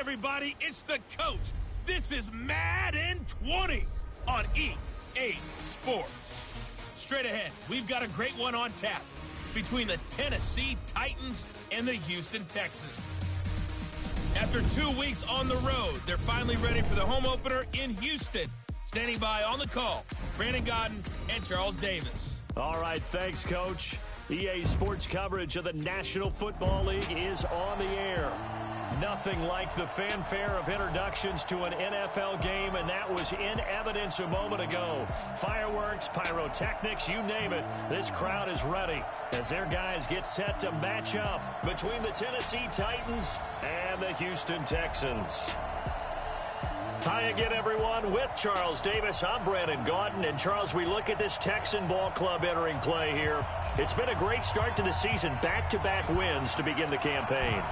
everybody, it's the coach. This is Madden 20 on EA Sports. Straight ahead, we've got a great one on tap between the Tennessee Titans and the Houston Texans. After 2 weeks on the road, they're finally ready for the home opener in Houston. Standing by on the call, Brandon Godden and Charles Davis. All right, thanks, Coach. EA Sports coverage of the National Football League is on the air. Nothing like the fanfare of introductions to an NFL game, and that was in evidence a moment ago. Fireworks, pyrotechnics, you name it. This crowd is ready as their guys get set to match up between the Tennessee Titans and the Houston Texans. Hi again, everyone, with Charles Davis. I'm Brandon Godden. And, Charles, we look at this Texan ball club entering play here. It's been a great start to the season. Back-to-back wins to begin the campaign.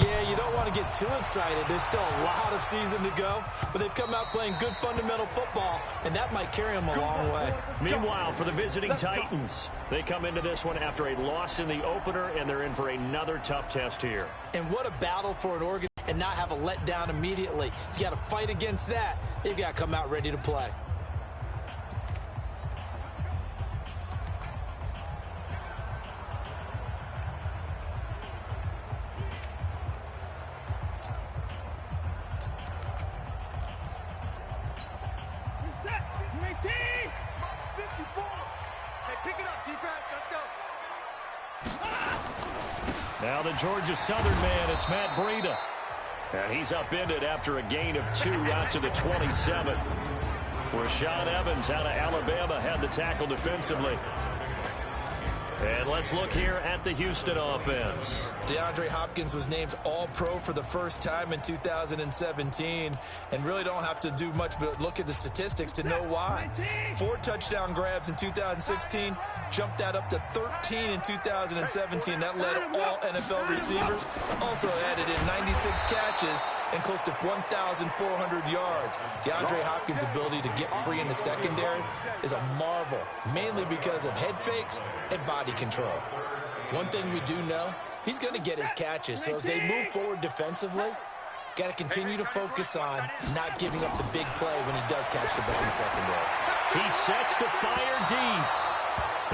Yeah, you don't want to get too excited. There's still a lot of season to go. But they've come out playing good fundamental football, and that might carry them a long way. Meanwhile, for the visiting Titans, they come into this one after a loss in the opener, and they're in for another tough test here. And what a battle for an organization. And not have a letdown immediately. If you got to fight against that, they've got to come out ready to play. Reset. 18. 54. Hey, pick it up, defense. Let's go. Now the Georgia Southern man, it's Matt Breida. And he's upended after a gain of 2 out to the 27. Rashaan Evans out of Alabama had the tackle defensively. And let's look here at the Houston offense. DeAndre Hopkins was named All-Pro for the first time in 2017, and really don't have to do much but look at the statistics to know why. 4 touchdown grabs in 2016, jumped that up to 13 in 2017. That led all NFL receivers. Also added in 96 catches and close to 1,400 yards. DeAndre Hopkins' ability to get free in the secondary is a marvel, mainly because of head fakes and body control. One thing we do know, he's going to get his catches. So as they move forward defensively, got to continue to focus on not giving up the big play when he does catch the ball in the secondary. He sets to fire deep.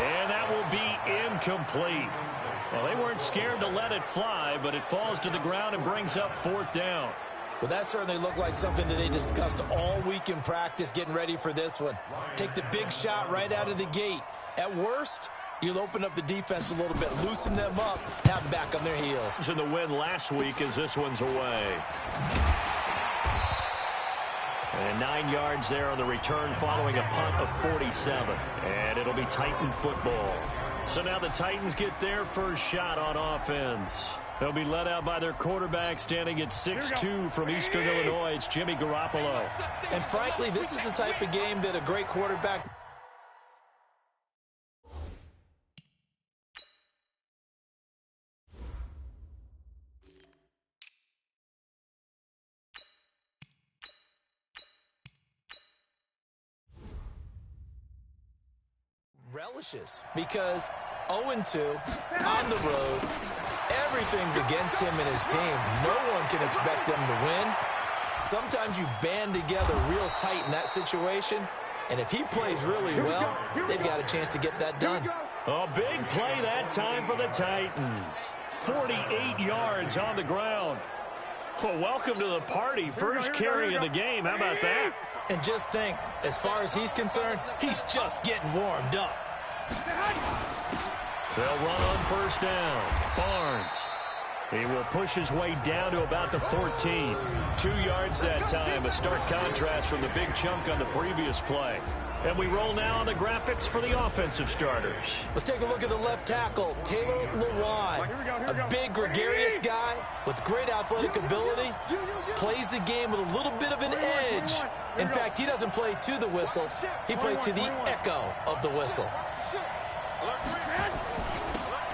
And that will be incomplete. Well, they weren't scared to let it fly, but it falls to the ground and brings up 4th down. Well, that certainly looked like something that they discussed all week in practice, getting ready for this one. Take the big shot right out of the gate. At worst, you'll open up the defense a little bit, loosen them up, have them back on their heels. And the win last week as this one's away. And 9 yards there on the return following a punt of 47. And it'll be Titan football. So now the Titans get their first shot on offense. They'll be led out by their quarterback standing at 6'2" from Eastern Illinois. It's Jimmy Garoppolo. And frankly, this is the type of game that a great quarterback relishes, because 0-2 on the road, everything's against him and his team. No one can expect them to win. Sometimes you band together real tight in that situation, and if he plays really well, they've got a chance to get that done. A big play that time for the Titans. 48 yards on the ground. Well, welcome to the party. First carry of the game. How about that? And just think, as far as he's concerned, he's just getting warmed up. They'll run on 1st down. Barnes. He will push his way down to about the 14. 2 yards that time. A stark contrast from the big chunk on the previous play. And we roll now on the graphics for the offensive starters. Let's take a look at the left tackle, Taylor Lewan. A big, gregarious guy with great athletic ability. Plays the game with a little bit of an edge. In fact, he doesn't play to the whistle. He plays to the echo of the whistle.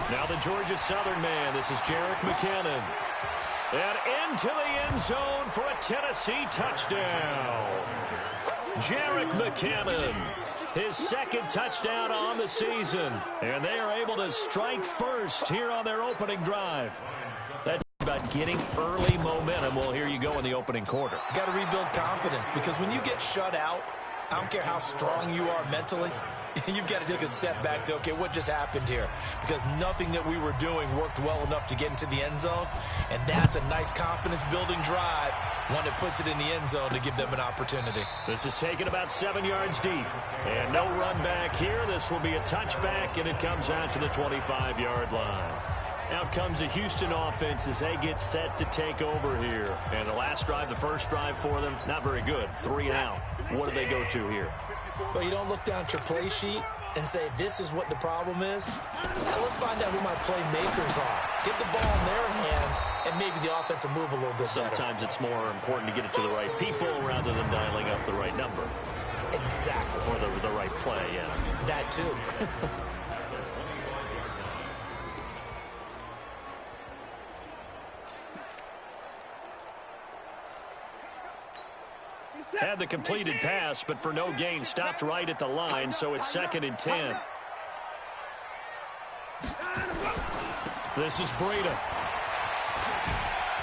Now the Georgia Southern man. This is Jerick McKinnon. And into the end zone for a Tennessee touchdown. Jerick McKinnon, his 2nd touchdown on the season. And they are able to strike first here on their opening drive. That about getting early momentum. Well, here you go in the opening quarter. You got to rebuild confidence, because when you get shut out, I don't care how strong you are mentally, you've got to take a step back and say, okay, what just happened here? Because nothing that we were doing worked well enough to get into the end zone, and that's a nice confidence-building drive, one that puts it in the end zone to give them an opportunity. This is taken about 7 yards deep, and no run back here. This will be a touchback, and it comes out to the 25-yard line. Out comes the Houston offense as they get set to take over here. And the last drive, the first drive for them, not very good. 3 and out. What do they go to here? Well, you don't look down at your play sheet and say, this is what the problem is. Now let's find out who my playmakers are. Get the ball in their hands, and maybe the offense will move a little bit better. Sometimes it's more important to get it to the right people rather than dialing up the right number. Exactly. Or the right play, yeah. That too. Had the completed pass, but for no gain, stopped right at the line, so it's 2nd and 10. This is Breida.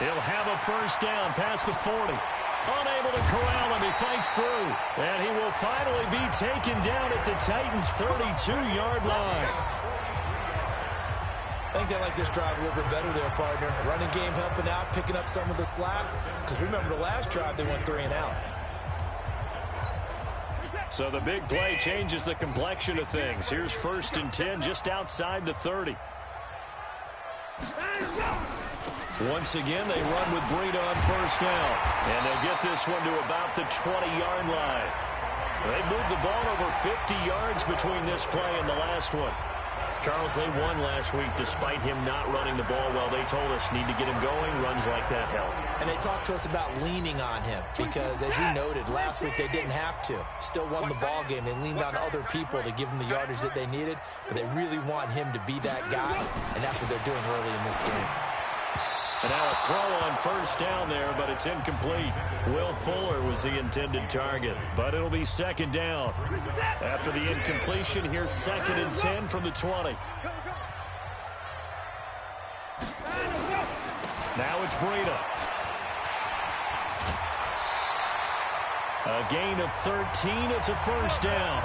He'll have a first down past the 40. Unable to corral him, he fights through. And he will finally be taken down at the Titans' 32-yard line. I think they like this drive a little bit better there, partner. Running game helping out, picking up some of the slack. Because remember, the last drive, they went 3 and out. So the big play changes the complexion of things. Here's 1st and 10 just outside the 30. Once again, they run with Breida on first down. And they'll get this one to about the 20-yard line. They moved the ball over 50 yards between this play and the last one. Charles, they won last week despite him not running the ball well. They told us need to get him going. Runs like that help. And they talked to us about leaning on him because, as you noted, last week they didn't have to. Still won the ball game. They leaned on other people to give them the yardage that they needed, but they really want him to be that guy, and that's what they're doing early in this game. And now a throw on first down there, but it's incomplete. Will Fuller was the intended target, but it'll be 2nd down. After the incompletion, here's 2nd and 10 from the 20. Now it's Breida. A gain of 13. It's a first down.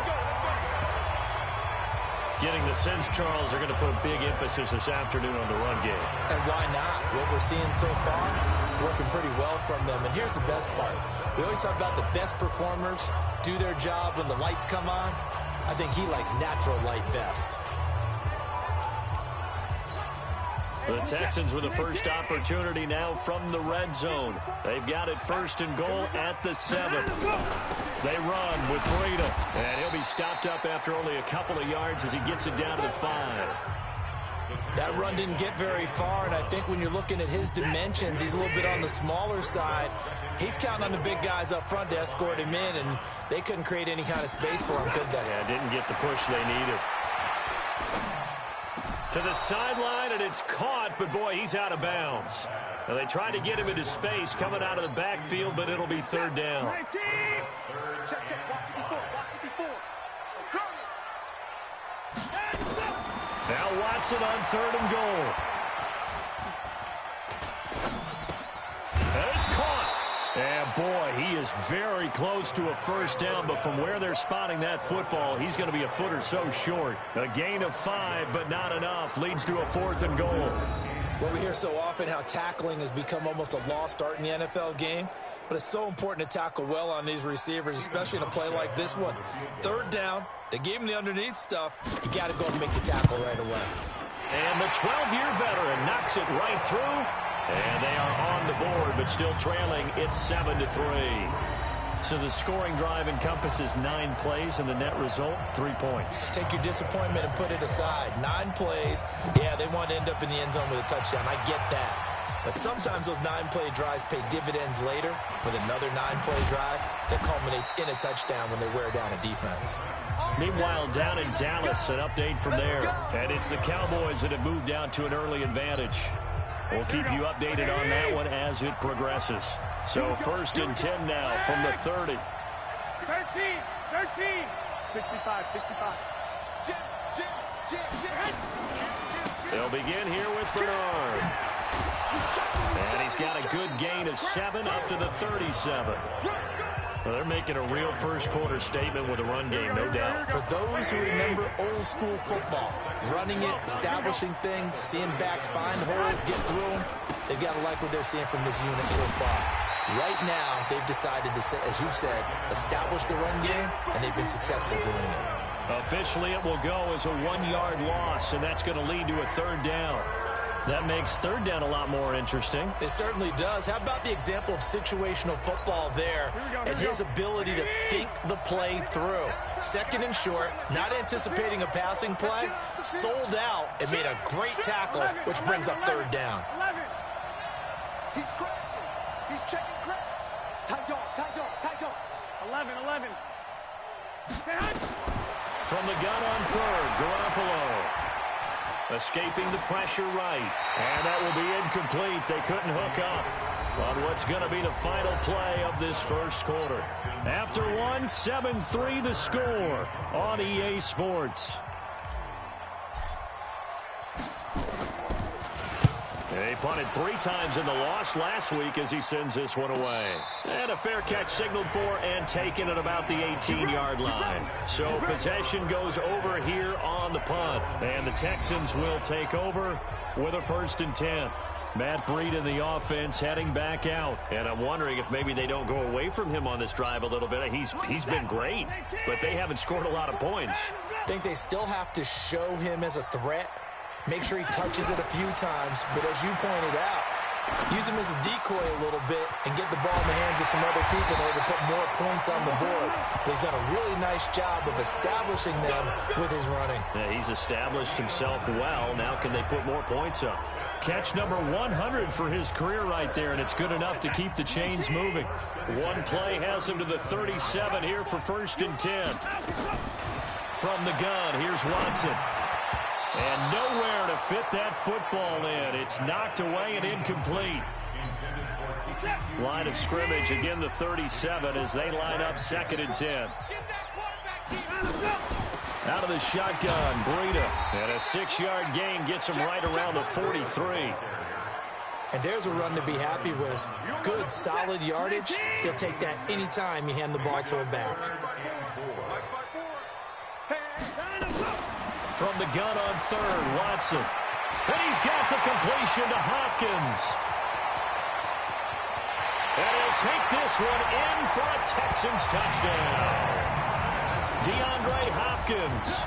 Getting the sense, Charles, they're going to put big emphasis this afternoon on the run game. And why not? What we're seeing so far, working pretty well from them. And here's the best part. We always talk about the best performers do their job when the lights come on. I think he likes natural light best. The Texans with the first opportunity now from the red zone. They've got it 1st and goal at the 7. They run with Breida, and he'll be stopped up after only a couple of yards as he gets it down to the 5. That run didn't get very far, and I think when you're looking at his dimensions, he's a little bit on the smaller side. He's counting on the big guys up front to escort him in, and they couldn't create any kind of space for him, could they? Yeah, didn't get the push they needed. To the sideline, and it's caught, but boy, he's out of bounds. Now they tried to get him into space coming out of the backfield, but it'll be 3rd down. Now Watson on 3rd and goal. And it's caught. And boy, he is very close to a first down, but from where they're spotting that football, he's going to be a foot or so short. A gain of 5, but not enough. Leads to a 4th and goal. Well, we hear so often how tackling has become almost a lost art in the NFL game, but it's so important to tackle well on these receivers, especially in a play like this one. 3rd down, they gave him the underneath stuff. You got to go and make the tackle right away. And the 12-year veteran knocks it right through. And they are on the board, but still trailing. It's 7-3. So the scoring drive encompasses 9 plays, and the net result, 3 points. Take your disappointment and put it aside. 9 plays. Yeah, they want to end up in the end zone with a touchdown. I get that. But sometimes those 9-play drives pay dividends later with another 9-play drive that culminates in a touchdown when they wear down a defense. Meanwhile, down in Dallas, an update from there. And it's the Cowboys that have moved down to an early advantage. We'll keep you updated on that one as it progresses. So 1st and 10 now from the 30. 13, 65. They'll begin here with Bernard. And he's got a good gain of 7 up to the 37. Well, they're making a real first-quarter statement with a run game, no doubt. For those who remember old-school football, running it, establishing things, seeing backs find holes, get through them, they've got to like what they're seeing from this unit so far. Right now, they've decided to, as you said, establish the run game, and they've been successful doing it. Officially, it will go as a 1-yard loss, and that's going to lead to a 3rd down. That makes 3rd down a lot more interesting. It certainly does. How about the example of situational football there and his ability to think the play through? 2nd and short, not anticipating a passing play, sold out and made a great tackle, which brings up 3rd down. He's crashing. He's checking crash. Tight yard. 11. From the gun on 3rd, Garoppolo. Escaping the pressure right. And that will be incomplete. They couldn't hook up on what's going to be the final play of this first quarter. After 1, 7-3 the score on EA Sports. He punted 3 times in the loss last week as he sends this one away. And a fair catch signaled for and taken at about the 18-yard line. So possession goes over here on the punt. And the Texans will take over with a 1st and 10. Matt Breed in the offense heading back out. And I'm wondering if maybe they don't go away from him on this drive a little bit. He's been great, but they haven't scored a lot of points. I think they still have to show him as a threat. Make sure he touches it a few times, but as you pointed out, use him as a decoy a little bit and get the ball in the hands of some other people in order to put more points on the board. But he's done a really nice job of establishing them with his running. Yeah, he's established himself well. Now can they put more points up? Catch number 100 for his career right there, and it's good enough to keep the chains moving. One play has him to the 37 here for 1st and 10. From the gun, here's Watson. And nowhere to fit that football in. It's knocked away and incomplete. Line of scrimmage, again the 37 as they line up 2nd and 10. Out of the shotgun, Breida. And a 6-yard gain gets him right around the 43. And there's a run to be happy with. Good, solid yardage. He'll take that anytime you hand the ball to a back. From the gun on 3rd, Watson. And he's got the completion to Hopkins. And he'll take this one in for a Texans touchdown. DeAndre Hopkins,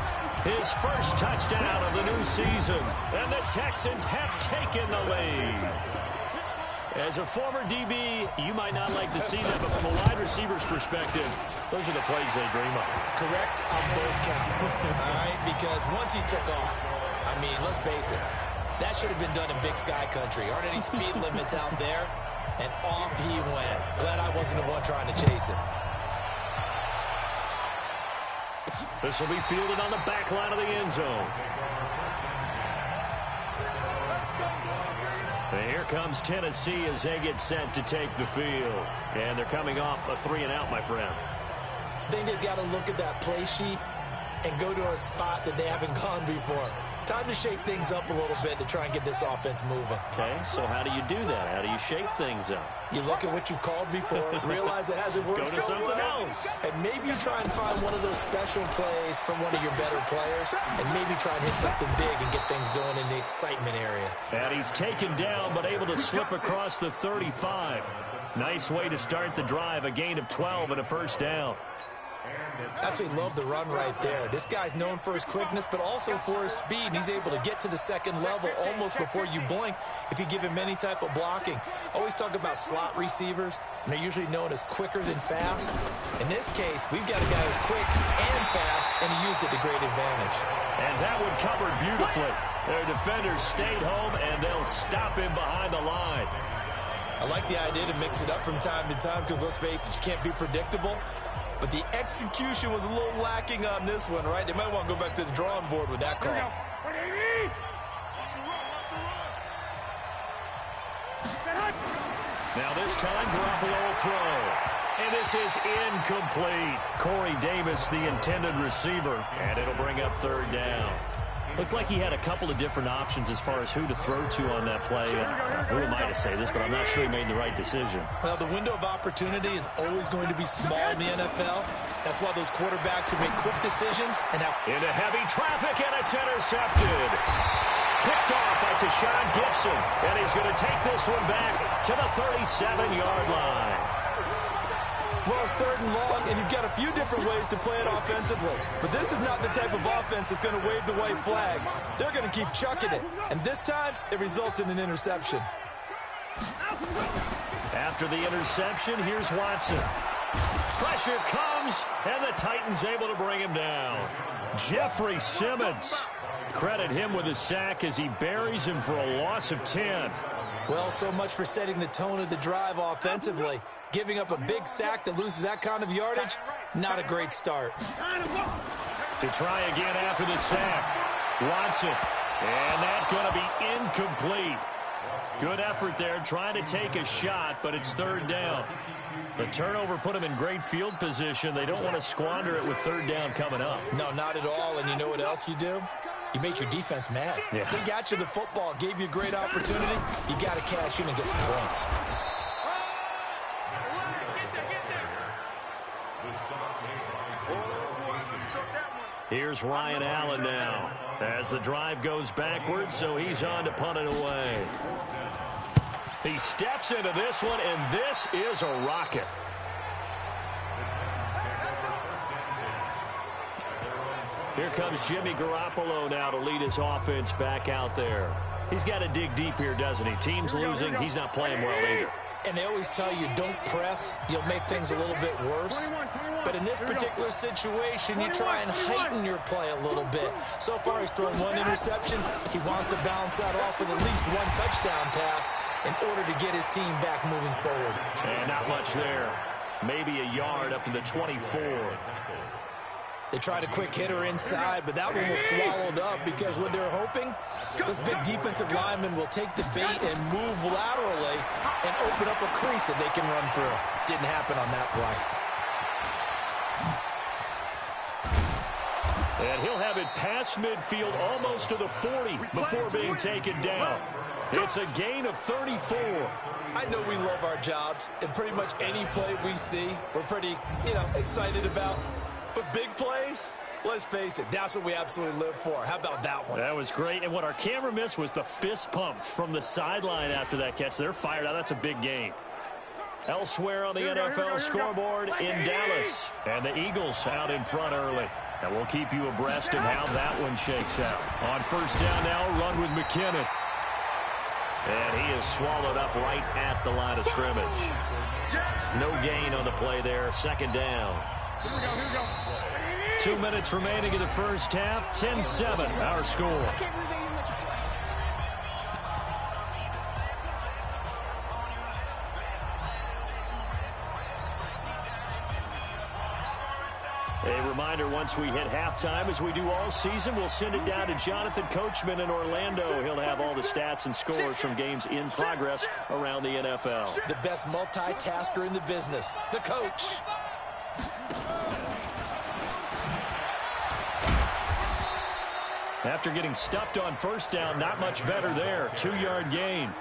his first touchdown of the new season. And the Texans have taken the lead. As a former DB, you might not like to see that, but from a wide receiver's perspective, those are the plays they dream of. Correct on both counts. All right, because once he took off, I mean, let's face it, that should have been done in Big Sky Country. Aren't any speed limits out there? And off he went. Glad I wasn't the one trying to chase him. This will be fielded on the back line of the end zone. And here comes Tennessee as they get set to take the field. And they're coming off a 3-and-out, my friend. I think they've got to look at that play sheet and go to a spot that they haven't gone before. Time to shake things up a little bit to try and get this offense moving. Okay, so how do you do that? How do you shake things up? You look at what you called before, realize it hasn't worked Go to so something well, else. and maybe you try and find one of those special plays from one of your better players, and maybe try and hit something big and get things going in the excitement area. And he's taken down, but able to slip across the 35. Nice way to start the drive, a gain of 12 and a 1st down. Absolutely love the run right there. This guy's known for his quickness, but also for his speed. He's able to get to the 2nd level almost before you blink if you give him any type of blocking. Always talk about slot receivers, and they're usually known as quicker than fast. In this case, we've got a guy who's quick and fast, and he used it to great advantage. And that one covered beautifully. Their defenders stayed home, and they'll stop him behind the line. I like the idea to mix it up from time to time because, let's face it, you can't be predictable. But the execution was a little lacking on this one, right? They might want to go back to the drawing board with that call. Now this time, Garoppolo will throw. And this is incomplete. Corey Davis, the intended receiver. And it'll bring up 3rd down. Looked like he had a couple of different options as far as who to throw to on that play. Who am I to say this, but I'm not sure he made the right decision. Well, the window of opportunity is always going to be small in the NFL. That's why those quarterbacks who make quick decisions and have... Into heavy traffic, and it's intercepted. Picked off by Deshaun Gibson, and he's going to take this one back to the 37-yard line. Well, it's 3rd and long, and you've got a few different ways to play it offensively. But this is not the type of offense that's going to wave the white flag. They're going to keep chucking it. And this time, it results in an interception. After the interception, here's Watson. Pressure comes, and the Titans able to bring him down. Jeffrey Simmons. Credit him with a sack as he buries him for a loss of 10. Well, so much for setting the tone of the drive offensively. Giving up a big sack that loses that kind of yardage, not a great start. To try again after the sack. Watson. And that's going to be incomplete. Good effort there trying to take a shot, but it's 3rd down. The turnover put them in great field position. They don't want to squander it with 3rd down coming up. No, not at all. And you know what else you do? You make your defense mad. Yeah. They got you the football, gave you a great opportunity. You got to cash in and get some points. Here's Ryan Allen now as the drive goes backwards, so he's on to punt it away. He steps into this one, and this is a rocket. Here comes Jimmy Garoppolo now to lead his offense back out there. He's got to dig deep here, doesn't he? Team's losing. He's not playing well either. And they always tell you, don't press. You'll make things a little bit worse. But in this particular situation, you try and heighten your play a little bit. So far, he's thrown 1 interception. He wants to balance that off with at least 1 touchdown pass in order to get his team back moving forward. And not much there. Maybe a yard up to the 24. They tried a quick hitter inside, but that one was swallowed up because what they're hoping, those big defensive linemen will take the bait and move laterally and open up a crease that they can run through. Didn't happen on that play. And he'll have it past midfield almost to the 40 before being taken down. It's a gain of 34. I know we love our jobs, and pretty much any play we see, we're pretty, excited about. But big plays, let's face it, that's what we absolutely live for. How about that one? That was great. And what our camera missed was the fist pump from the sideline after that catch. They're fired out. That's a big gain. Elsewhere on the NFL scoreboard in Dallas. And the Eagles out in front early. And we'll keep you abreast of how that one shakes out. On 1st down now, run with McKinnon. And he is swallowed up right at the line of scrimmage. No gain on the play there. 2nd down. Here we go. 2 minutes remaining in the first half. 10-7, our score. A reminder, once we hit halftime, as we do all season, we'll send it down to Jonathan Coachman in Orlando. He'll have all the stats and scores from games in progress around the NFL. The best multitasker in the business, the coach. After getting stuffed on 1st down, not much better there. 2-yard gain.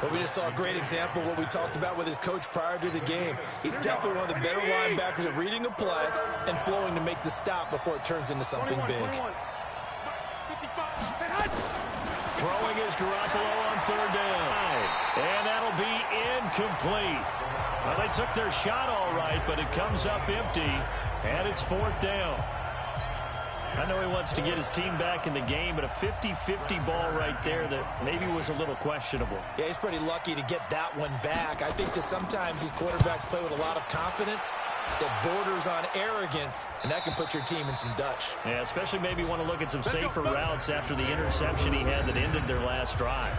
But we just saw a great example of what we talked about with his coach prior to the game. He's definitely one of the better linebackers at reading a play and flowing to make the stop before it turns into something big. Throwing is Garoppolo on 3rd down. And that'll be incomplete. Well, they took their shot all right, but it comes up empty, and it's 4th down. I know he wants to get his team back in the game, but a 50-50 ball right there that maybe was a little questionable. Yeah, he's pretty lucky to get that one back. I think that sometimes these quarterbacks play with a lot of confidence that borders on arrogance, and that can put your team in some Dutch. Yeah, especially maybe want to look at some safer routes after the interception he had that ended their last drive.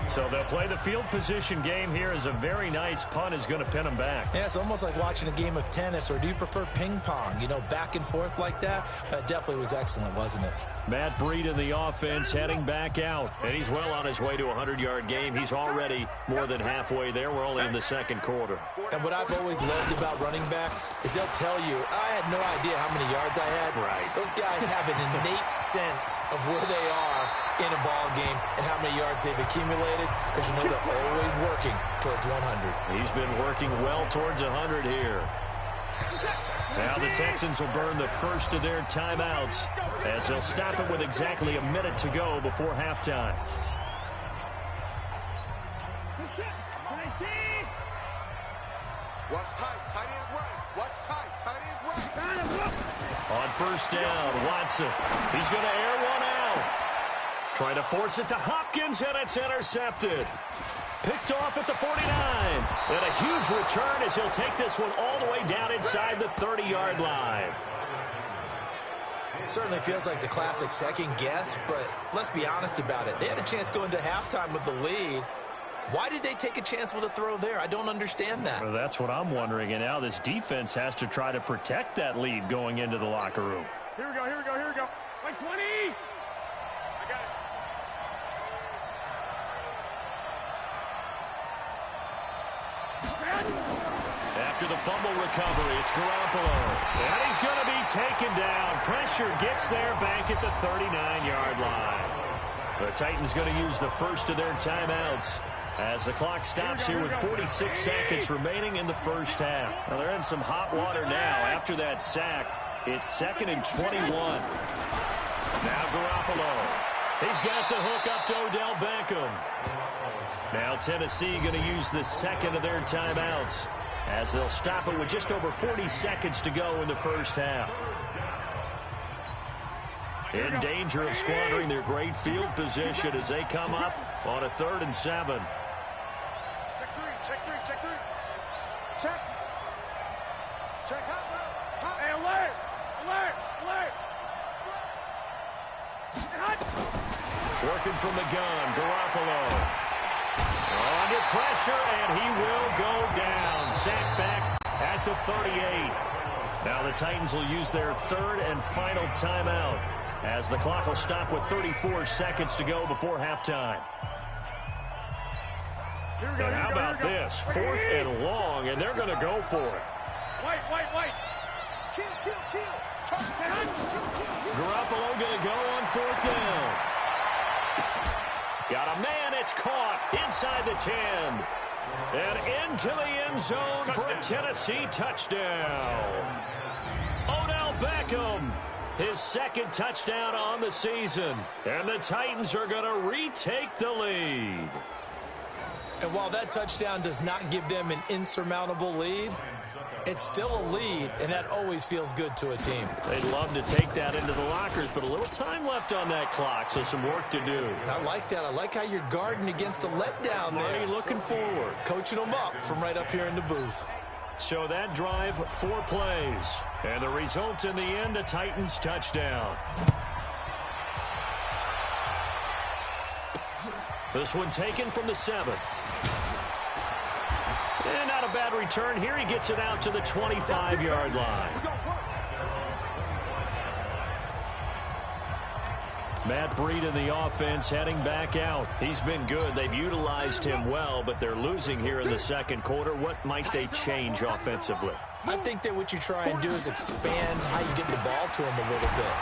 So they'll play the field position game here as a very nice punt is going to pin them back. Yeah, it's almost like watching a game of tennis, or do you prefer ping pong? Back and forth like that? That definitely was excellent, wasn't it? Matt Breed in the offense heading back out. And he's well on his way to a 100-yard game. He's already more than halfway there. We're only in the second quarter. And what I've always loved about running backs is they'll tell you, I had no idea how many yards I had. Right. Those guys have an innate sense of where they are in a ball game and how many yards they've accumulated, because you know they're always working towards 100. He's been working well towards 100 here. Now the Texans will burn the first of their timeouts as they'll stop it with exactly a minute to go before halftime. Watch tight, tight ends right. Watch tight, tight ends right. On first down, Watson. He's going to air one out. Trying to force it to Hopkins, and it's intercepted. Picked off at the 49. And a huge return as he'll take this one all the way down inside the 30-yard line. Certainly feels like the classic second guess, but let's be honest about it. They had a chance going to halftime with the lead. Why did they take a chance with a throw there? I don't understand that. Well, that's what I'm wondering. And now this defense has to try to protect that lead going into the locker room. Here we go, here we go, here we go. Like 20. I got it. After the fumble recovery, it's Garoppolo. And he's going to be taken down. Pressure gets there back at the 39-yard line. The Titans going to use the first of their timeouts as the clock stops here with 46 seconds remaining in the first half. Well, they're in some hot water now after that sack. It's 2nd and 21. Now Garoppolo. He's got the hook up to Odell Beckham. Now Tennessee going to use the second of their timeouts as they'll stop it with just over 40 seconds to go in the first half. In danger of squandering their great field position as they come up on a 3rd and 7. Check three, check three, check three. Check. Check hot. Hey, alert! Alert! Alert! Hot! Working from the gun, Garoppolo. Under pressure, and he will go down. Sacked back at the 38. Now the Titans will use their 3rd and final timeout as the clock will stop with 34 seconds to go before halftime. And how about this? 4th and long, and they're going to go for it. White. Kill. Garoppolo going to go on 4th down. Got a man, it's caught inside the 10. And into the end zone for a Tennessee touchdown. Odell Beckham, his 2nd touchdown on the season. And the Titans are going to retake the lead. And while that touchdown does not give them an insurmountable lead, it's still a lead, and that always feels good to a team. They'd love to take that into the lockers, but a little time left on that clock, so some work to do. I like that. I like how you're guarding against a letdown there. Already looking forward. Coaching them up from right up here in the booth. So that drive, 4 plays. And the result in the end, a Titans touchdown. This one taken from the 7. And not a bad return here. He gets it out to the 25-yard line. Matt Breed in the offense heading back out. He's been good. They've utilized him well, but they're losing here in the second quarter. What might they change offensively? I think that what you try and do is expand how you get the ball to him a little bit.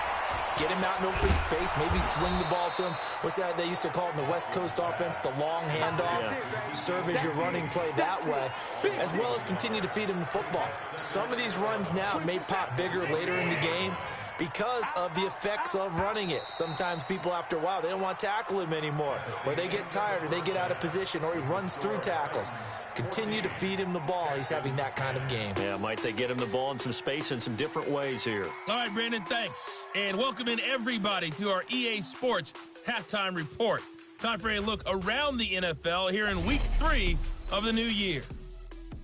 Get him out in open space, maybe swing the ball to him. What's that they used to call in the West Coast offense, the long handoff? Yeah. Serve as your running play that way, as well as continue to feed him the football. Some of these runs now may pop bigger later in the game because of the effects of running it. Sometimes people, after a while, they don't want to tackle him anymore, or they get tired, or they get out of position, or he runs through tackles. Continue to feed him the ball. He's having that kind of game. Yeah, might they get him the ball in some space in some different ways here. All right, Brandon, thanks. And welcome in everybody to our EA Sports Halftime Report. Time for a look around the NFL here in Week 3 of the new year.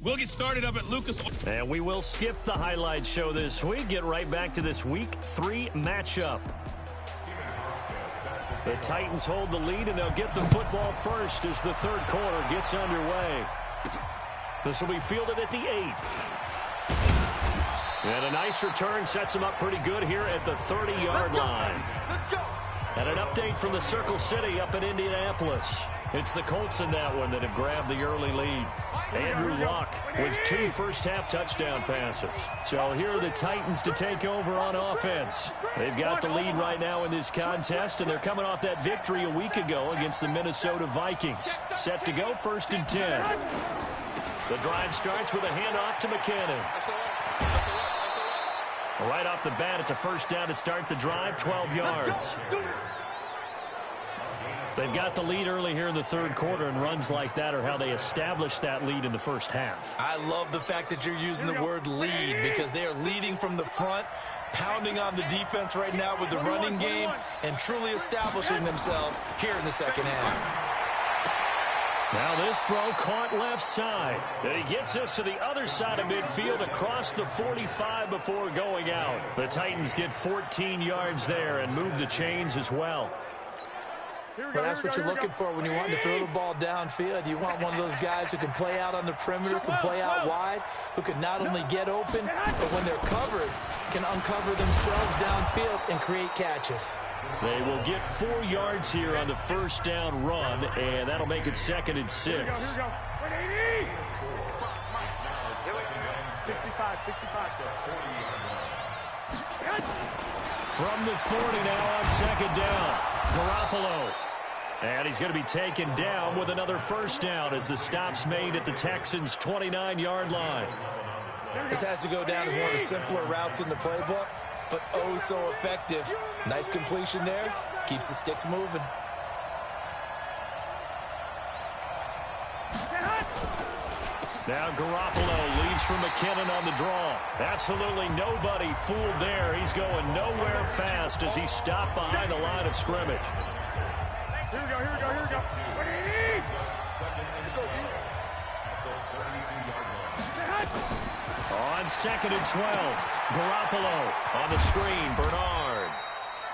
We'll get started up at Lucas. And we will skip the highlight show this week. Get right back to this Week 3 matchup. The Titans hold the lead, and they'll get the football first as the third quarter gets underway. This will be fielded at the 8. And a nice return sets him up pretty good here at the 30-yard line. And an update from the Circle City up in Indianapolis. It's the Colts in that one that have grabbed the early lead. Andrew Luck with 2 first-half touchdown passes. So here are the Titans to take over on offense. They've got the lead right now in this contest, and they're coming off that victory a week ago against the Minnesota Vikings. Set to go, 1st and 10. The drive starts with a handoff to McKinnon. Right off the bat, it's a first down to start the drive, 12 yards. They've got the lead early here in the 3rd quarter, and runs like that are how they establish that lead in the first half. I love the fact that you're using the word lead because they are leading from the front, pounding on the defense right now with the running game, and truly establishing themselves here in the second half. Now this throw caught left side. And he gets us to the other side of midfield across the 45 before going out. The Titans get 14 yards there and move the chains as well. Well, that's what you're looking for when you want to throw the ball downfield. You want one of those guys who can play out on the perimeter, can play out wide, who can not only get open, but when they're covered, can uncover themselves downfield and create catches. They will get 4 yards here on the first down run, and that'll make it 2nd and 6. 65. From the 40 now on 2nd down, Garoppolo. And he's going to be taken down with another first down as the stop's made at the Texans' 29-yard line. This has to go down as one of the simpler routes in the playbook, but oh so effective. Nice completion there. Keeps the sticks moving. Now Garoppolo leads from McKinnon on the draw. Absolutely nobody fooled there. He's going nowhere fast as he's stopped behind the line of scrimmage. Here we go. Let's go, D. On 2nd and 12, Garoppolo on the screen, Bernard.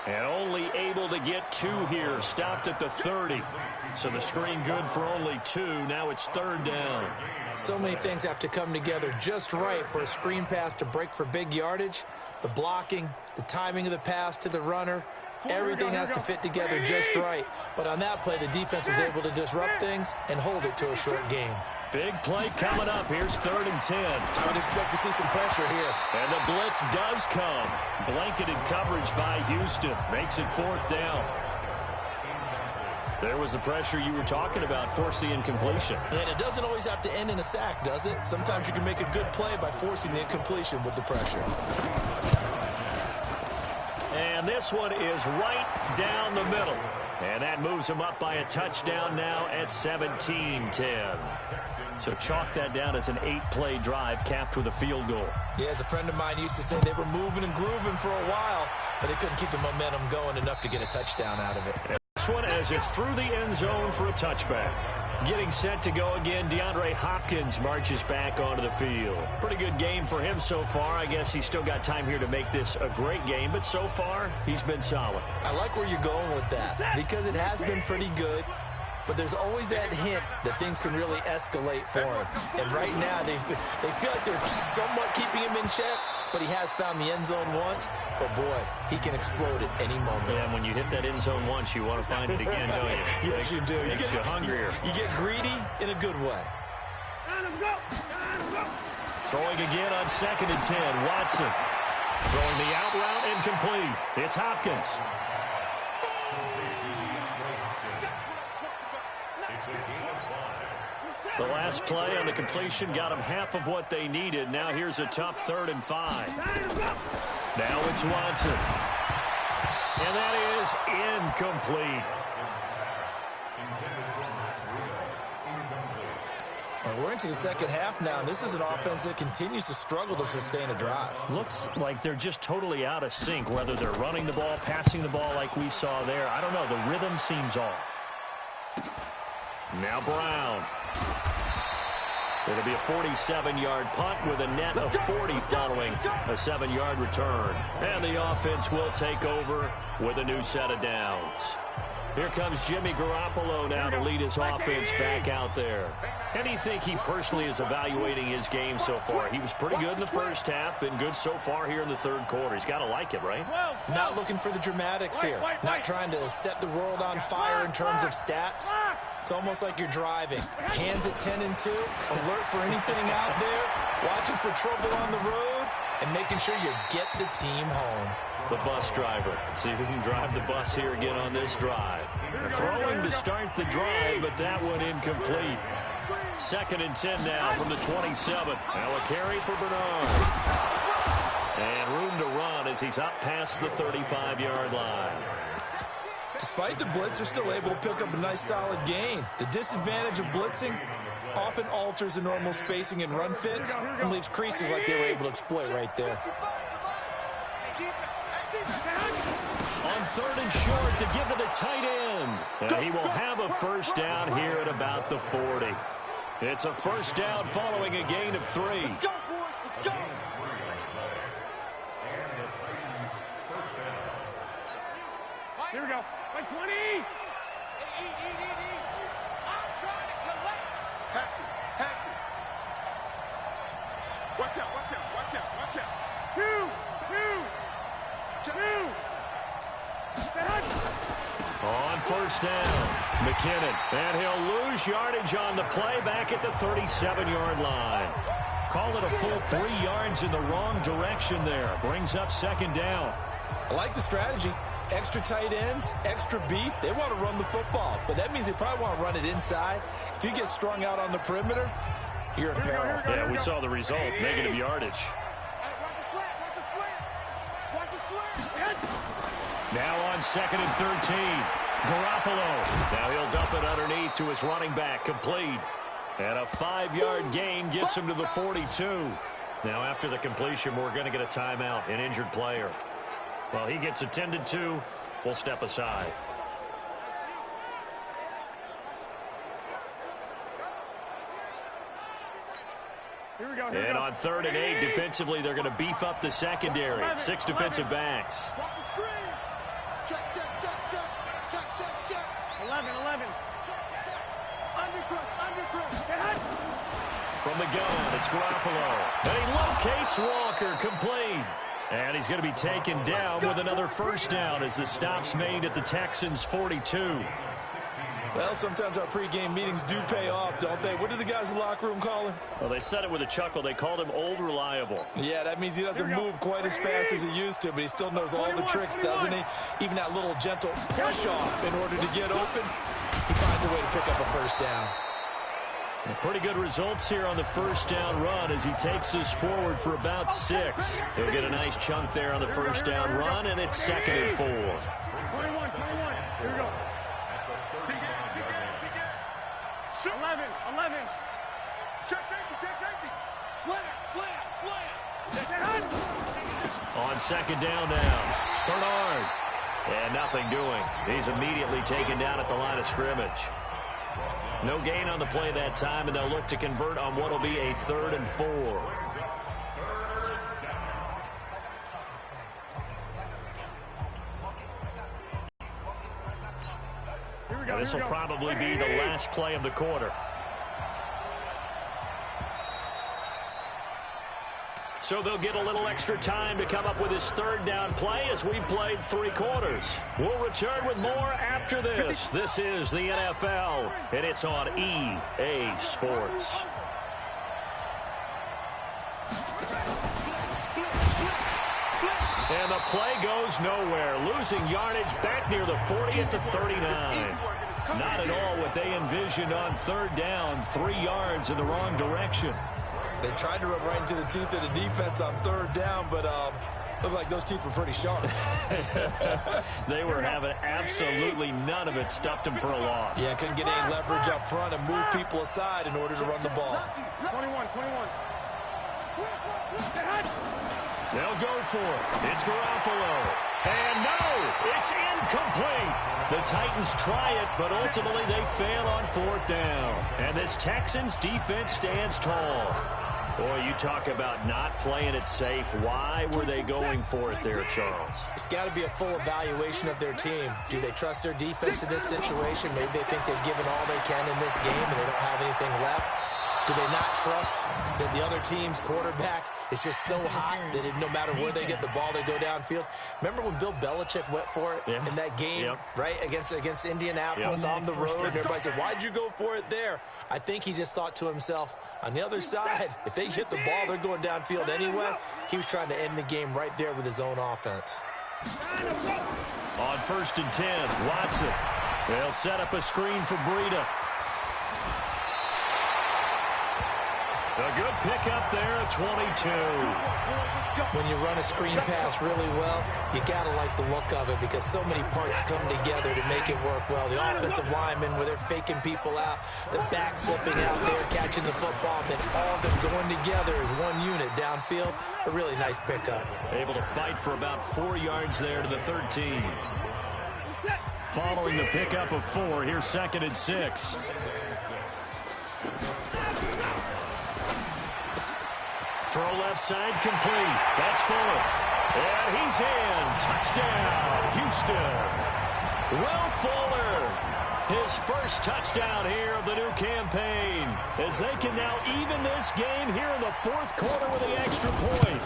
And only able to get 2 here, stopped at the 30. So the screen good for only 2. Now it's 3rd down. So many things have to come together just right for a screen pass to break for big yardage. The blocking, the timing of the pass to the runner, everything has to fit together just right. But on that play, the defense was able to disrupt things and hold it to a short game. Big play coming up. Here's 3rd and 10. I would expect to see some pressure here. And the blitz does come. Blanketed coverage by Houston. Makes it 4th down. There was the pressure you were talking about, forcing incompletion. And it doesn't always have to end in a sack, does it? Sometimes you can make a good play by forcing the incompletion with the pressure. And this one is right down the middle. And that moves them up by a touchdown now at 17-10. So chalk that down as an 8-play drive capped with a field goal. Yeah, as a friend of mine used to say, they were moving and grooving for a while, but they couldn't keep the momentum going enough to get a touchdown out of it. This one as it's through the end zone for a touchback. Getting set to go again, DeAndre Hopkins marches back onto the field. Pretty good game for him so far. I guess he's still got time here to make this a great game, but so far, he's been solid. I like where you're going with that because it has been pretty good, but there's always that hint that things can really escalate for him. And right now, they feel like they're somewhat keeping him in check, but he has found the end zone once. But, boy, he can explode at any moment. Yeah, when you hit that end zone once, you want to find it again, don't you? Yes, you do. Makes you hungrier. You get greedy in a good way. Throwing again on 2nd and 10, Watson. Throwing the out route incomplete. It's Hopkins. The last play on the completion got them half of what they needed. Now here's a tough 3rd and 5. Now it's Watson. And that is incomplete. And we're into the second half now, and this is an offense that continues to struggle to sustain a drive. Looks like they're just totally out of sync, whether they're running the ball, passing the ball like we saw there. I don't know. The rhythm seems off. Now Brown. It'll be a 47-yard punt with a net of 40 following a 7-yard return. And the offense will take over with a new set of downs. Here comes Jimmy Garoppolo now to lead his offense back out there. How do you think he personally is evaluating his game so far? He was pretty good in the first half, been good so far here in the third quarter. He's got to like it, right? Not looking for the dramatics here. Not trying to set the world on fire in terms of stats. It's almost like you're driving. Hands at 10 and 2, alert for anything out there, watching for trouble on the road, and making sure you get the team home. The bus driver. See if he can drive the bus here again on this drive. Throwing to start the drive, but that one incomplete. 2nd and 10 now from the 27. Now a carry for Bernard. And room to run as he's up past the 35-yard line. Despite the blitz, they're still able to pick up a nice solid gain. The disadvantage of blitzing often alters the normal spacing and run fits and leaves creases like they were able to exploit right there. On 3rd and short to give to the tight end. And he will have a first down here at about the 40. It's a first down following a gain of 3. Let's go, boys. Let's go. Here we go. Like 20. I'm trying to collect. Hatchet. Watch out. Two. On first down, McKinnon. And he'll lose yardage on the play back at the 37-yard line. Call it a full 3 yards in the wrong direction there. Brings up 2nd down. I like the strategy. Extra tight ends, extra beef. They want to run the football, but that means they probably want to run it inside. If you get strung out on the perimeter, you're in peril. Yeah, we saw the result, negative yardage. Watch the slant. Now on 2nd and 13, Garoppolo. Now he'll dump it underneath to his running back, complete. And a 5-yard gain gets him to the 42. Now after the completion, we're going to get a timeout, an injured player. Well, he gets attended to. We'll step aside. Here we go. And on 3rd and 8, defensively, they're going to beef up the secondary. 6 defensive backs. Watch the screen. Check. 11. Undercross. From the gun, it's Garoppolo. And he locates Walker, complete. And he's going to be taken down with another first down as the stop's made at the Texans' 42. Well, sometimes our pregame meetings do pay off, don't they? What do the guys in the locker room call him? Well, they said it with a chuckle. They called him Old Reliable. Yeah, that means he doesn't move quite as fast as he used to, but he still knows all the tricks, doesn't he? Even that little gentle push-off in order to get open, he finds a way to pick up a first down. Pretty good results here on the first down run as he takes us forward for about 6. He'll get a nice chunk there on the first down run, and it's 2nd and 4. 21. Here we go. 11. Check safety. Slam. On 2nd down now, Bernard. And nothing doing. He's immediately taken down at the line of scrimmage. No gain on the play that time, and they'll look to convert on what will be a 3rd and 4. This will probably be the last play of the quarter. So they'll get a little extra time to come up with his 3rd down play as we played 3 quarters. We'll return with more after this. This is the NFL, and it's on EA Sports. And the play goes nowhere, losing yardage back near the 40 at the 39. Not at all what they envisioned on 3rd down, 3 yards in the wrong direction. They tried to run right into the teeth of the defense on 3rd down, but looked like those teeth were pretty sharp. They were having absolutely none of it, stuffed them for a loss. Yeah, couldn't get any leverage up front and move people aside in order to run the ball. 21. They'll go for it. It's Garoppolo. And no, it's incomplete. The Titans try it, but ultimately they fail on 4th down. And this Texans defense stands tall. Boy, you talk about not playing it safe. Why were they going for it there, Charles? It's got to be a full evaluation of their team. Do they trust their defense in this situation? Maybe they think they've given all they can in this game and they don't have anything left. Do they not trust that the other team's quarterback is just so hot that no matter where they get the ball, they go downfield? Remember when Bill Belichick went for it in that game, right, against Indianapolis on the road, and everybody said, why'd you go for it there? I think he just thought to himself, on the other side, if they get the ball, they're going downfield anyway. He was trying to end the game right there with his own offense. On 1st and 10, Watson. They'll set up a screen for Breida. A good pickup there at 22. When you run a screen pass really well, you got to like the look of it because so many parts come together to make it work well. The offensive linemen, where they're faking people out, the back slipping out there, catching the football, then all of them going together as one unit downfield. A really nice pickup. Able to fight for about 4 yards there to the 13. Following the pickup of 4, here's 2nd and 6. Throw left side complete. That's Fuller. And he's in. Touchdown, Houston. Will Fuller, his first touchdown here of the new campaign, as they can now even this game here in the 4th quarter with the extra point.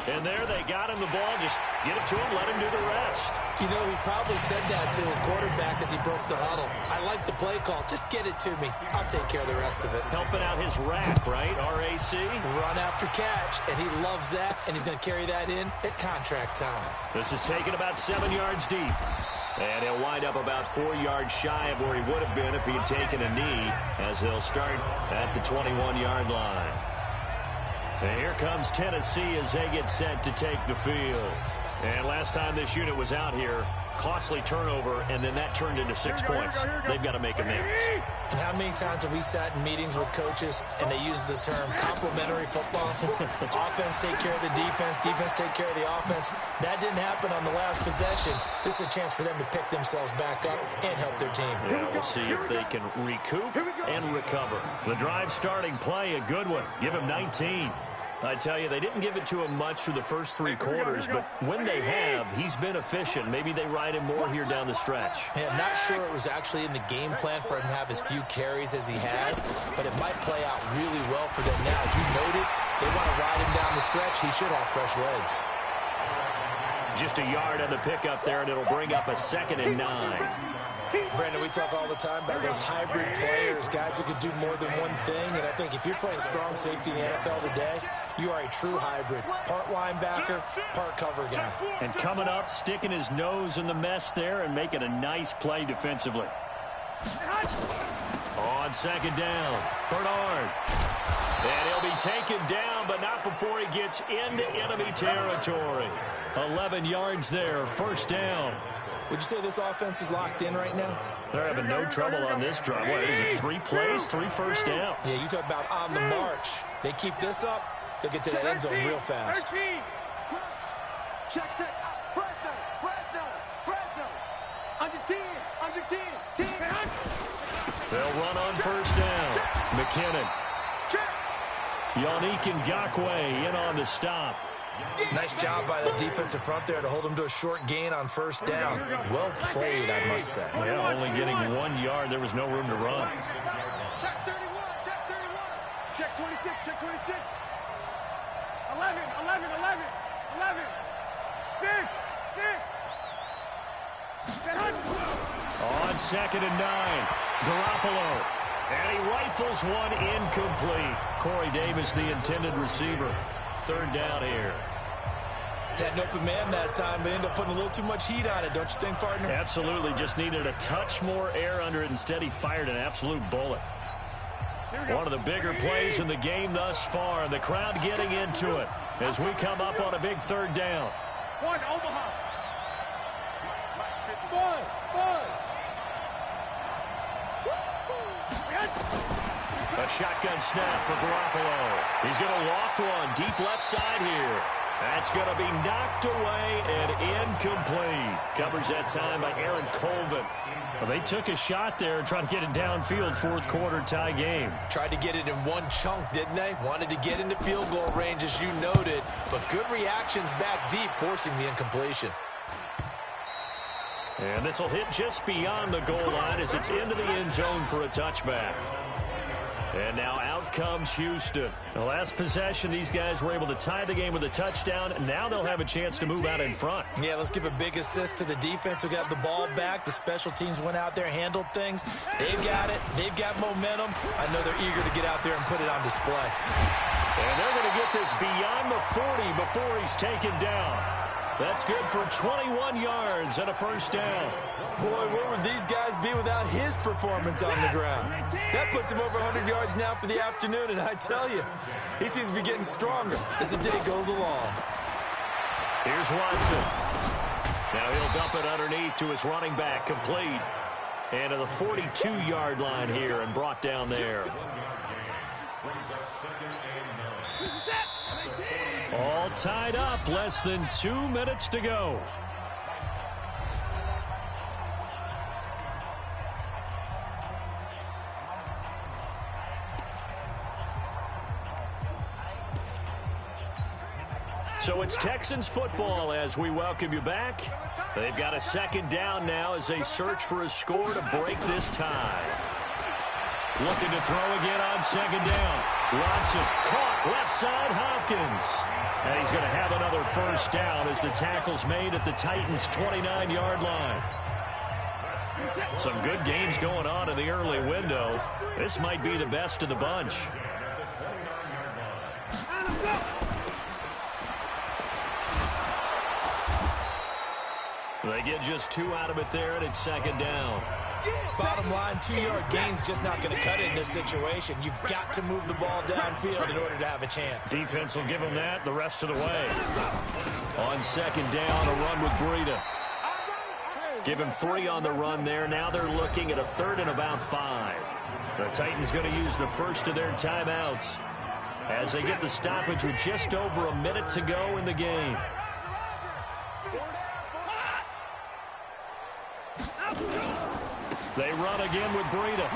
And there they got him the ball. Just get it to him, let him do the rest. You know, he probably said that to his quarterback as he broke the huddle. I like the play call. Just get it to me. I'll take care of the rest of it. Helping out his rack, right? RAC. Run after catch, and he loves that, and he's going to carry that in at contract time. This is taken about 7 yards deep. And he'll wind up about 4 yards shy of where he would have been if he had taken a knee, as they'll start at the 21-yard line. And here comes Tennessee as they get set to take the field. And last time this unit was out here, costly turnover, and then that turned into 6 points. They've got to make amends. And how many times have we sat in meetings with coaches and they use the term complementary football? Offense take care of the defense, defense take care of the offense. That didn't happen on the last possession. This is a chance for them to pick themselves back up and help their team. Yeah, we'll see if they can recoup and recover. The drive starting play, a good one. Give him 19. I tell you, they didn't give it to him much through the first 3 quarters, but when they have, he's been efficient. Maybe they ride him more here down the stretch. Yeah, not sure it was actually in the game plan for him to have as few carries as he has, but it might play out really well for them now. As you noted, they want to ride him down the stretch. He should have fresh legs. Just a yard on the pickup there, and it'll bring up a 2nd and 9. Brandon, we talk all the time about those hybrid players, guys who can do more than one thing, and I think if you're playing strong safety in the NFL today, you are a true hybrid. Part linebacker, part cover guy. And coming up, sticking his nose in the mess there and making a nice play defensively. On 2nd down, Bernard. And he'll be taken down, but not before he gets into enemy territory. 11 yards there, 1st down. Would you say this offense is locked in right now? They're having no trouble on this drive. What is it, 3 plays, 3 first downs? Yeah, you talk about on the march. They keep this up, they'll get to that end zone real fast. Check. Fresno. Under 10. They'll run on 1st down. McKinnon. Yannick Ngakoue in on the stop. Nice job by the defensive front there to hold him to a short gain on 1st down. Well played, I must say. Yeah, only getting 1 yard. There was no room to run. Check 31. Check 26. 11. 6. On 2nd and 9, Garoppolo. And he rifles one incomplete. Corey Davis, the intended receiver. 3rd down here. Had an open man that time, but ended up putting a little too much heat on it, don't you think, partner? Absolutely. Just needed a touch more air under it. Instead, he fired an absolute bullet. One of the bigger plays in the game thus far, and the crowd getting into it as we come up on a big 3rd down. 1, Omaha. 1. A shotgun snap for Garoppolo. He's going to loft one deep left side here. That's going to be knocked away and incomplete. Covers that time by Aaron Colvin. Well, they took a shot there and tried to get it downfield, fourth quarter tie game. Tried to get it in one chunk, didn't they? Wanted to get into field goal range, as you noted, but good reactions back deep, forcing the incompletion. And this will hit just beyond the goal line as it's into the end zone for a touchback. And now out comes Houston. The last possession, these guys were able to tie the game with a touchdown. Now they'll have a chance to move out in front. Yeah, let's give a big assist to the defense who got the ball back. The special teams went out there, handled things. They've got it. They've got momentum. I know they're eager to get out there and put it on display. And they're going to get this beyond the 40 before he's taken down. That's good for 21 yards and a first down. Boy, where would these guys be without his performance on the ground? That puts him over 100 yards now for the afternoon, and I tell you, he seems to be getting stronger as the day goes along. Here's Watson. Now he'll dump it underneath to his running back, complete. And to the 42-yard line here and brought down there. All tied up, less than 2 minutes to go. So it's Texans football as we welcome you back. They've got a second down now as they search for a score to break this tie. Looking to throw again on second down. Watson caught left side Hopkins. And he's going to have another first down as the tackle's made at the Titans' 29-yard line. Some good games going on in the early window. This might be the best of the bunch. They get just 2 out of it there, and it's second down. Bottom line, 2-yard gain's just not going to cut it in this situation. You've got to move the ball downfield in order to have a chance. Defense will give them that the rest of the way. On second down, a run with Breida. Give him 3 on the run there. Now they're looking at a third and about 5. The Titans going to use the first of their timeouts as they get the stoppage with just over a minute to go in the game. They run again with Breida.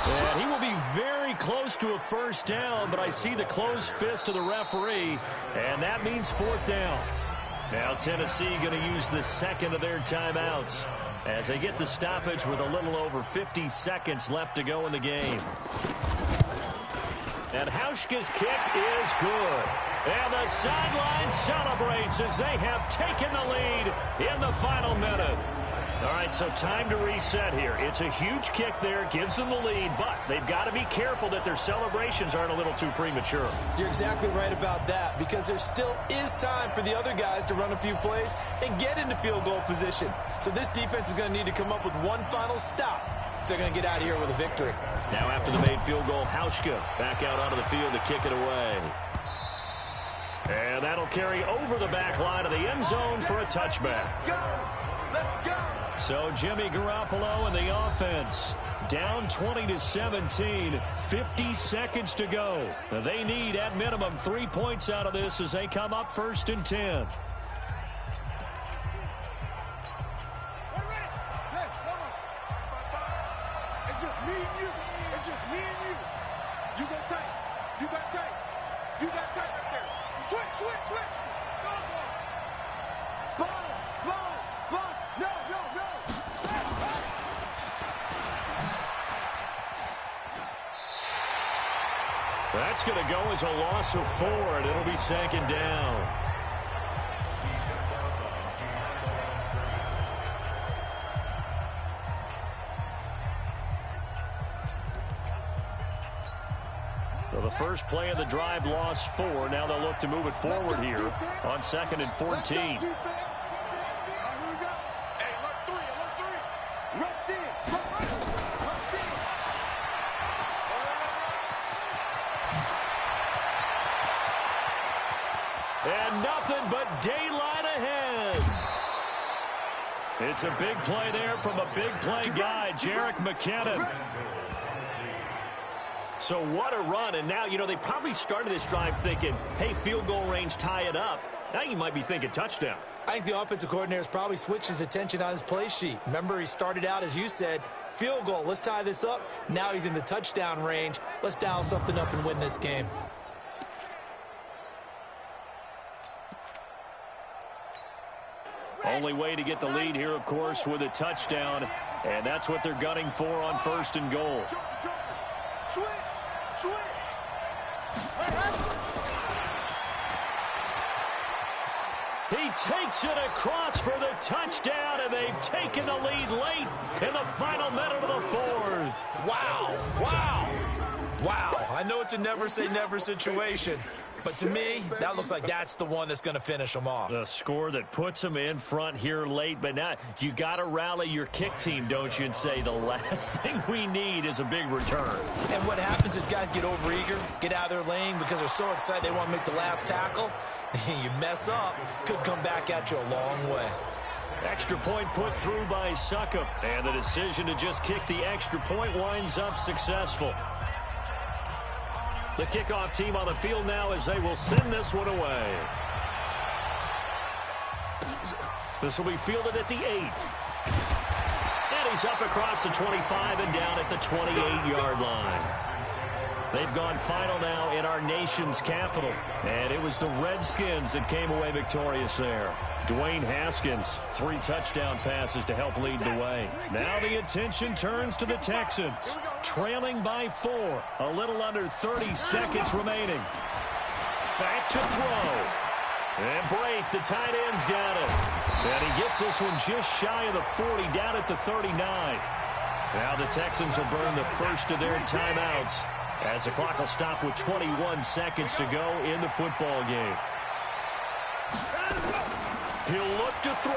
And he will be very close to a first down, but I see the closed fist of the referee, and that means fourth down. Now Tennessee going to use the second of their timeouts as they get the stoppage with a little over 50 seconds left to go in the game. And Hauschka's kick is good. And the sideline celebrates as they have taken the lead in the final minute. All right, so time to reset here. It's a huge kick there, gives them the lead, but they've got to be careful that their celebrations aren't a little too premature. You're exactly right about that, because there still is time for the other guys to run a few plays and get into field goal position. So this defense is going to need to come up with one final stop if they're going to get out of here with a victory. Now after the made field goal, Hauschka back out onto the field to kick it away. And that'll carry over the back line of the end zone for a touchback. Let's go. So Jimmy Garoppolo and the offense down 20-17, 50 seconds to go. They need at minimum 3 points out of this as they come up 1st and 10. It's just me and you. It's just me and you. You got tight. You got tight. You got tight right there. Switch. Go. Spawn. No. That's going to go as a loss of 4, and it'll be second down. So the first play of the drive lost 4. Now they'll look to move it forward here on 2nd and 14. And nothing but daylight ahead. It's a big play there from a big play guy, Jerick McKinnon. So what a run, and now, you know, they probably started this drive thinking, hey, field goal range, tie it up. Now you might be thinking touchdown. I think the offensive coordinator has probably switched his attention on his play sheet. Remember, he started out, as you said, field goal. Let's tie this up. Now he's in the touchdown range. Let's dial something up and win this game. Only way to get the lead here, of course, with a touchdown, and that's what they're gunning for on 1st and goal. Switch. He takes it across for the touchdown, and they've taken the lead late in the final minute of the 4th. Wow. I know it's a never-say-never situation, but to me, that looks like that's the one that's going to finish them off. The score that puts them in front here late, but now you got to rally your kick team, don't you, and say the last thing we need is a big return. And what happens is guys get overeager, get out of their lane because they're so excited they want to make the last tackle. You mess up, could come back at you a long way. Extra point put through by Succop, and the decision to just kick the extra point winds up successful. The kickoff team on the field now as they will send this one away. This will be fielded at the 8. And he's up across the 25 and down at the 28-yard line. They've gone final now in our nation's capital. And it was the Redskins that came away victorious there. Dwayne Haskins, 3 touchdown passes to help lead the way. Now the attention turns to the Texans, trailing by 4. A little under 30 seconds remaining. Back to throw. And Brake, the tight end's got it. And he gets this one just shy of the 40, down at the 39. Now the Texans will burn the first of their timeouts as the clock will stop with 21 seconds to go in the football game. He'll look to throw.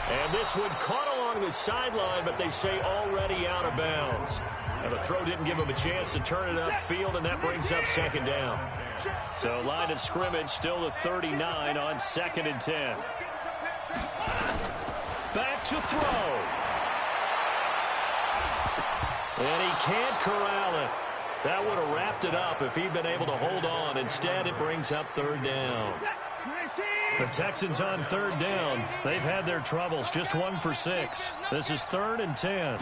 And this one caught along the sideline, but they say already out of bounds. And the throw didn't give him a chance to turn it upfield, and that brings up 2nd down. So line of scrimmage still the 39 on 2nd and 10. Back to throw. And he can't corral it. That would have wrapped it up if he'd been able to hold on. Instead, it brings up 3rd down. The Texans on 3rd down. They've had their troubles, just 1 for 6. This is 3rd and 10.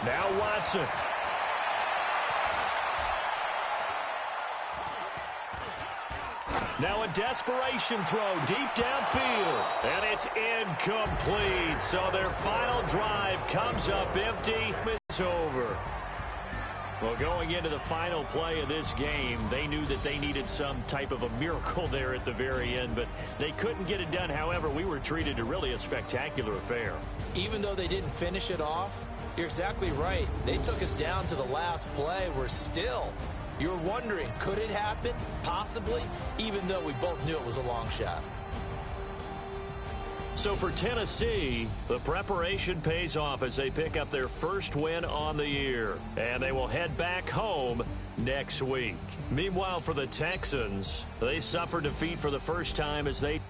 Now Watson. Now a desperation throw deep downfield. And it's incomplete. So their final drive comes up empty. It's over. Well, going into the final play of this game, they knew that they needed some type of a miracle there at the very end, but they couldn't get it done. However, we were treated to really a spectacular affair. Even though they didn't finish it off, you're exactly right. They took us down to the last play. We're still, you're wondering, could it happen? Possibly, even though we both knew it was a long shot. So for Tennessee, the preparation pays off as they pick up their first win on the year. And they will head back home next week. Meanwhile, for the Texans, they suffered defeat for the first time as they